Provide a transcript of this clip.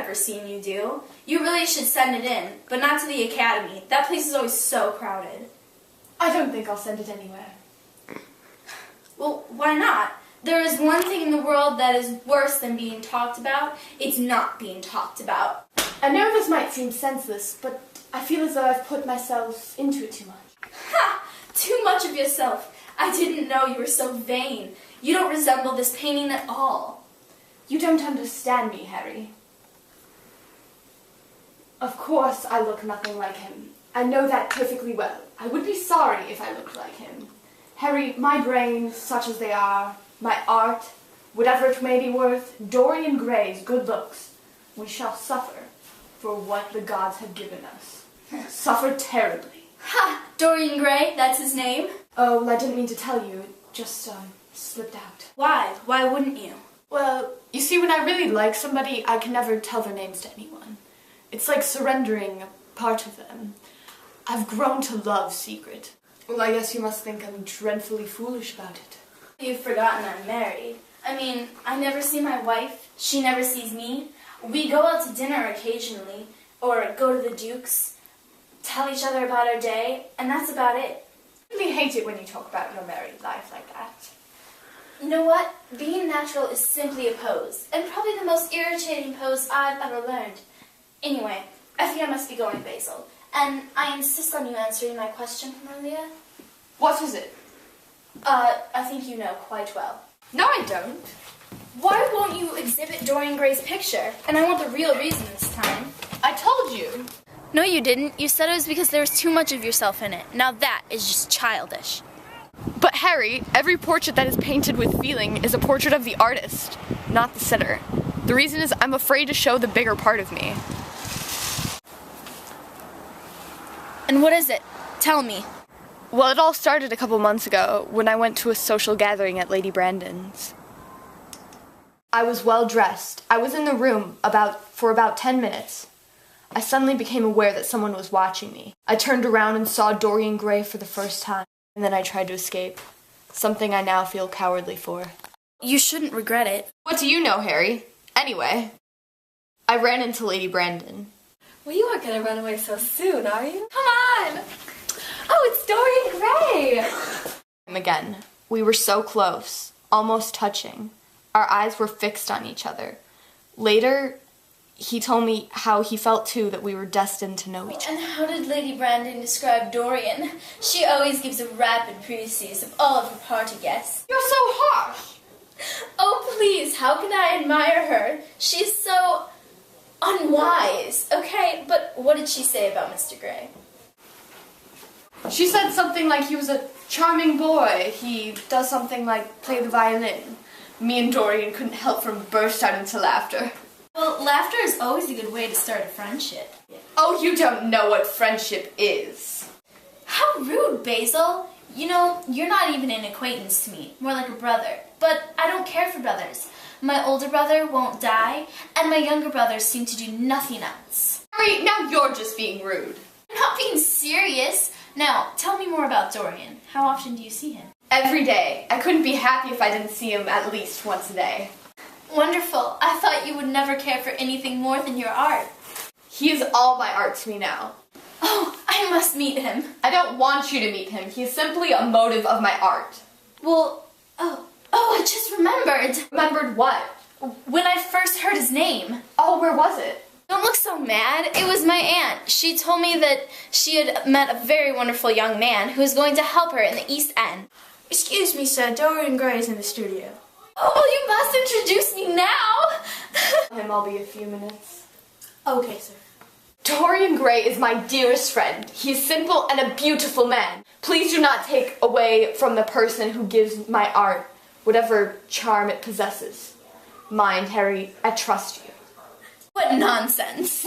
ever seen you do. You really should send it in, but not to the academy. That place is always so crowded. I don't think I'll send it anywhere. Well, why not? There is one thing in the world that is worse than being talked about. It's not being talked about. I know this might seem senseless, but I feel as though I've put myself into it too much. Ha! Too much of yourself. I didn't know you were so vain. You don't resemble this painting at all. You don't understand me, Harry. Of course I look nothing like him. I know that perfectly well. I would be sorry if I looked like him. Harry, my brains, such as they are, my art, whatever it may be worth, Dorian Gray's good looks, we shall suffer for what the gods have given us. Suffer terribly. Ha! Dorian Gray, that's his name? Oh, well, I didn't mean to tell you. It just, slipped out. Why? Why wouldn't you? Well, you see, when I really like somebody, I can never tell their names to anyone. It's like surrendering a part of them. I've grown to love secret. Well, I guess you must think I'm dreadfully foolish about it. You've forgotten I'm married. I mean, I never see my wife. She never sees me. We go out to dinner occasionally, or go to the Duke's, tell each other about our day, and that's about it. I really hate it when you talk about your married life like that. You know what? Being natural is simply a pose, and probably the most irritating pose I've ever learned. Anyway, I think I must be going, Basil, and I insist on you answering my question from earlier. What is it? I think you know quite well. No, I don't. Why won't you exhibit Dorian Gray's picture? And I want the real reason this time. I told you. No, you didn't. You said it was because there was too much of yourself in it. Now that is just childish. But Harry, every portrait that is painted with feeling is a portrait of the artist, not the sitter. The reason is I'm afraid to show the bigger part of me. And what is it? Tell me. Well, it all started a couple months ago when I went to a social gathering at Lady Brandon's. I was well dressed. I was in the room for about 10 minutes. I suddenly became aware that someone was watching me. I turned around and saw Dorian Gray for the first time, and then I tried to escape, something I now feel cowardly for. You shouldn't regret it. What do you know, Harry? Anyway, I ran into Lady Brandon. Well, you aren't going to run away so soon, are you? Come on! Oh, it's Dorian Gray! Again, we were so close, almost touching. Our eyes were fixed on each other. Later, he told me how he felt too that we were destined to know each other. And how did Lady Brandon describe Dorian? She always gives a rapid précis of all of her party guests. You're so harsh! Oh, please, how can I admire her? She's so unwise. Okay, but what did she say about Mr. Gray? She said something like he was a charming boy. He does something like play the violin. Me and Dorian couldn't help from burst out into laughter. Well, laughter is always a good way to start a friendship. Oh, you don't know what friendship is. How rude, Basil. You know, you're not even an acquaintance to me, more like a brother. But I don't care for brothers. My older brother won't die, and my younger brothers seem to do nothing else. Harry, now you're just being rude. I'm not being serious. Now, tell me more about Dorian. How often do you see him? Every day. I couldn't be happy if I didn't see him at least once a day. Wonderful. I thought you would never care for anything more than your art. He is all my art to me now. Oh, I must meet him. I don't want you to meet him. He is simply a motive of my art. Well, I just remembered. Remembered what? When I first heard his name. Oh, where was it? Don't look so mad. It was my aunt. She told me that she had met a very wonderful young man who was going to help her in the East End. Excuse me, sir. Dorian Gray is in the studio. Oh, you must introduce me now. I'll be a few minutes. Okay, sir. Dorian Gray is my dearest friend. He is simple and a beautiful man. Please do not take away from the person who gives my art whatever charm it possesses. Mind, Harry, I trust you. What nonsense.